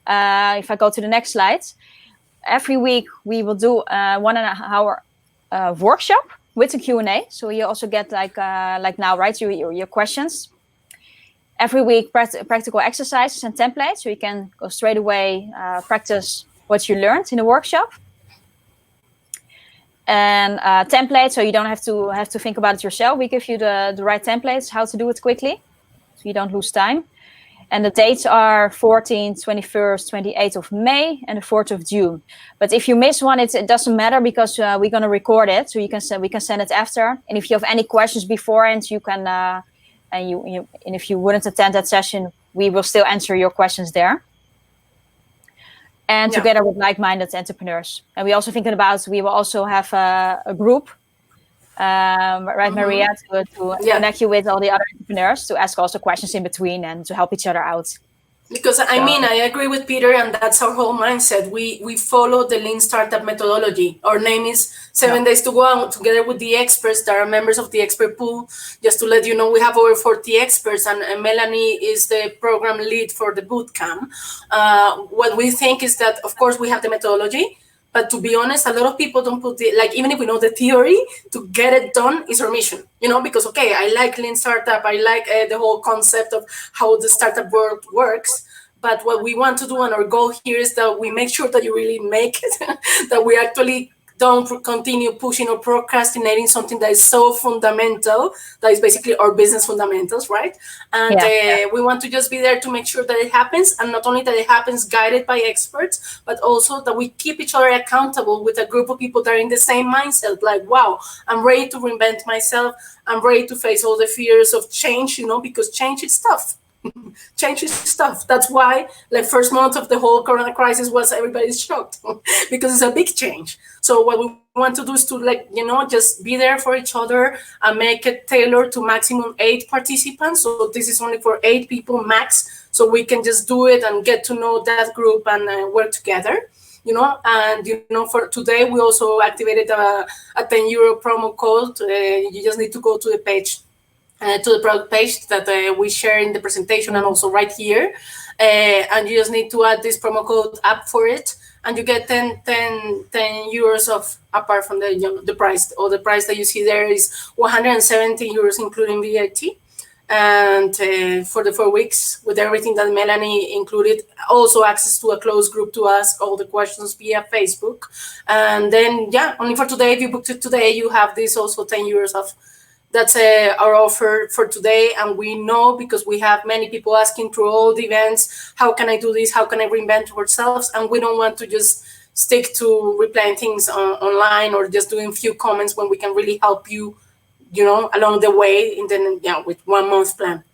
If I go to the next slide, every week we will do 1.5 hour workshop with a Q&A. So you also get like now, right? Your questions. Every week, practical exercises and templates, so you can go straight away practice what you learned in the workshop. And templates, so you don't have to think about it yourself. We give you the right templates, how to do it quickly, so you don't lose time. And the dates are 14th, 21st, 28th of May, and the 4th of June. But if you miss one, it doesn't matter, because we're gonna record it, so we can send it after. And if you have any questions beforehand, you can. And if you wouldn't attend that session, we will still answer your questions there. And together with like-minded entrepreneurs. And we also thinking about, we will also have a group, right, Maria, to connect you with all the other entrepreneurs, to ask also questions in between and to help each other out. Because I agree with Peter, and that's our whole mindset. We follow the Lean Startup methodology. Our name is 7 Days to Go, together with the experts that are members of the expert pool. Just to let you know, we have over 40 experts, and Melanie is the program lead for the bootcamp. What we think is that, of course, we have the methodology, but to be honest, a lot of people don't put even if we know the theory, to get it done is our mission, because, okay, I like Lean Startup, I like the whole concept of how the startup world works. But what we want to do, and our goal here, is that we make sure that you really make it, that we actually don't continue pushing or procrastinating something that is so fundamental, that is basically our business fundamentals, right? And we want to just be there to make sure that it happens, and not only that it happens guided by experts, but also that we keep each other accountable with a group of people that are in the same mindset, like, wow, I'm ready to reinvent myself, I'm ready to face all the fears of change, because change is tough. Change is tough. That's why like first month of the whole corona crisis was everybody's shocked because it's a big change. So what we want to do is to like, just be there for each other and make it tailored to maximum 8 participants. So this is only for 8 people max. So we can just do it and get to know that group and work together. And for today we also activated a 10 euro promo code. You just need to go to the page, to the product page that we share in the presentation and also right here, and you just need to add this promo code up for it, and you get 10 euros of, apart from the price, or the price that you see there is 170 euros including VAT. And for the 4 weeks, with everything that Melanie included, also access to a closed group to ask all the questions via Facebook. And then, only for today, if you booked it today, you have this also 10 euros off. That's our offer for today. And we know, because we have many people asking through all the events, how can I do this? How can I reinvent ourselves? And we don't want to just stick to replying things online or just doing few comments when we can really help you, along the way with 1 month plan.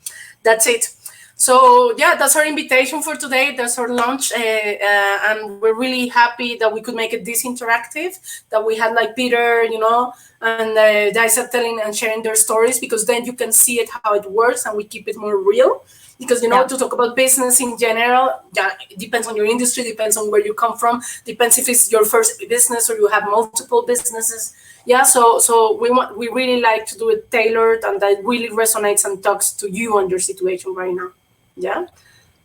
That's it. So that's our invitation for today. That's our launch, and we're really happy that we could make it this interactive, that we had like Peter, and Daisa telling and sharing their stories, because then you can see it, how it works, and we keep it more real. Because, to talk about business in general, it depends on your industry, depends on where you come from, depends if it's your first business or you have multiple businesses. So we really like to do it tailored, and that really resonates and talks to you and your situation right now.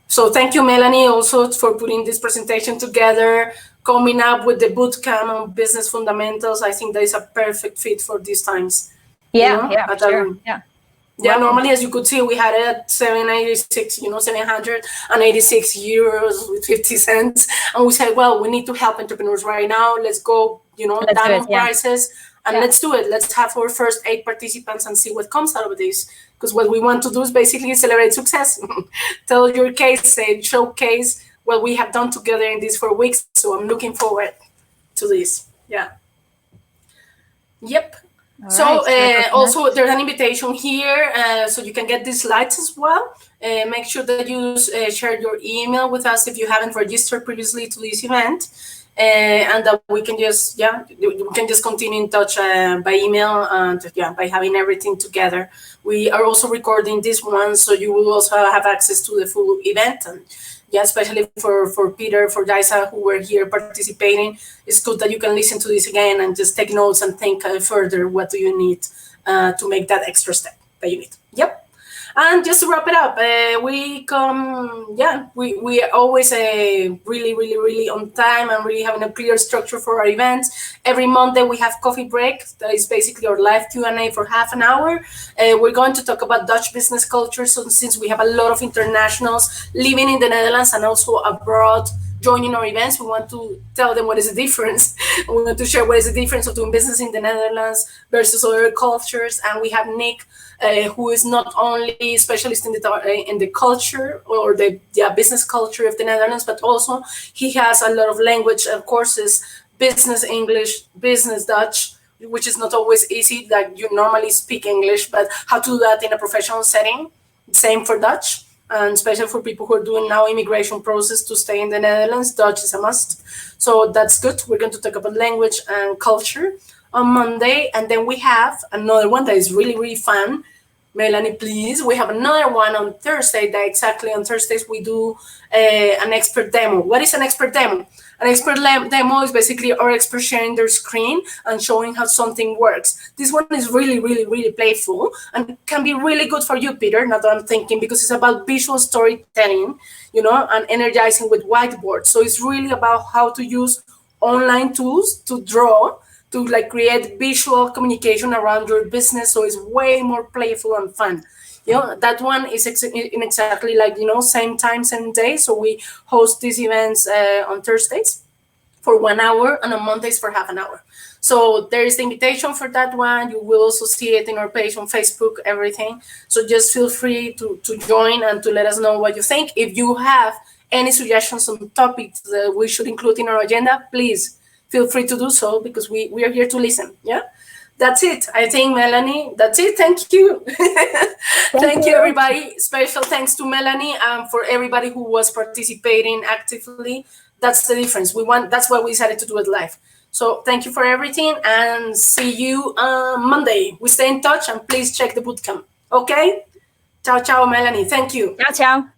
So thank you, Melanie, also for putting this presentation together, coming up with the bootcamp on business fundamentals. I think that is a perfect fit for these times. Sure. Normally, as you could see, we had it at 786 euros with 50 cents. And we said, well, we need to help entrepreneurs right now. Let's go, down on prices, and let's do it. Let's have our first 8 participants and see what comes out of this. Because what we want to do is basically celebrate success. Tell your case, showcase what we have done together in these 4 weeks. So I'm looking forward to this. Yep. So also there's an invitation here, so you can get these slides as well. Make sure that you share your email with us if you haven't registered previously to this event, and that we can just continue in touch by email, and by having everything together. We are also recording this one, so you will also have access to the full event. And especially for Peter, for Daisa, who were here participating, it's good that you can listen to this again and just take notes and think further. What do you need to make that extra step that you need? And just to wrap it up, we are always really on time and really having a clear structure for our events. Every Monday we have coffee break. That is basically our live Q&A for half an hour. We're going to talk about Dutch business culture. So since we have a lot of internationals living in the Netherlands and also abroad joining our events, we want to tell them what is the difference. We want to share what is the difference of doing business in the Netherlands versus other cultures. And we have Nick, who is not only a specialist in the culture or the business culture of the Netherlands, but also he has a lot of language courses, business English, business Dutch, which is not always easy, that you normally speak English, but how to do that in a professional setting. Same for Dutch. And especially for people who are doing now immigration process to stay in the Netherlands, Dutch is a must. So that's good. We're going to talk about language and culture on Monday. And then we have another one that is really fun. Melanie, please. We have another one on Thursday. That exactly on Thursdays we do an expert demo. What is an expert demo? An expert demo is basically our expert sharing their screen and showing how something works. This one is really playful and can be really good for you, Peter, now that I'm thinking, because it's about visual storytelling, and energizing with whiteboards. So it's really about how to use online tools to draw, to create visual communication around your business. So it's way more playful and fun. That one is in exactly same time, same day. So we host these events on Thursdays for 1 hour and on Mondays for half an hour. So there is the invitation for that one. You will also see it in our page on Facebook, everything. So just feel free to join and to let us know what you think. If you have any suggestions on topics that we should include in our agenda, please feel free to do so, because we are here to listen. That's it. I think, Melanie, that's it. Thank you. Thank you, everybody. Special thanks to Melanie for everybody who was participating actively. That's the difference. That's why we decided to do it live. So thank you for everything, and see you Monday. We stay in touch, and please check the bootcamp. Okay? Ciao, ciao, Melanie. Thank you. Ciao, ciao.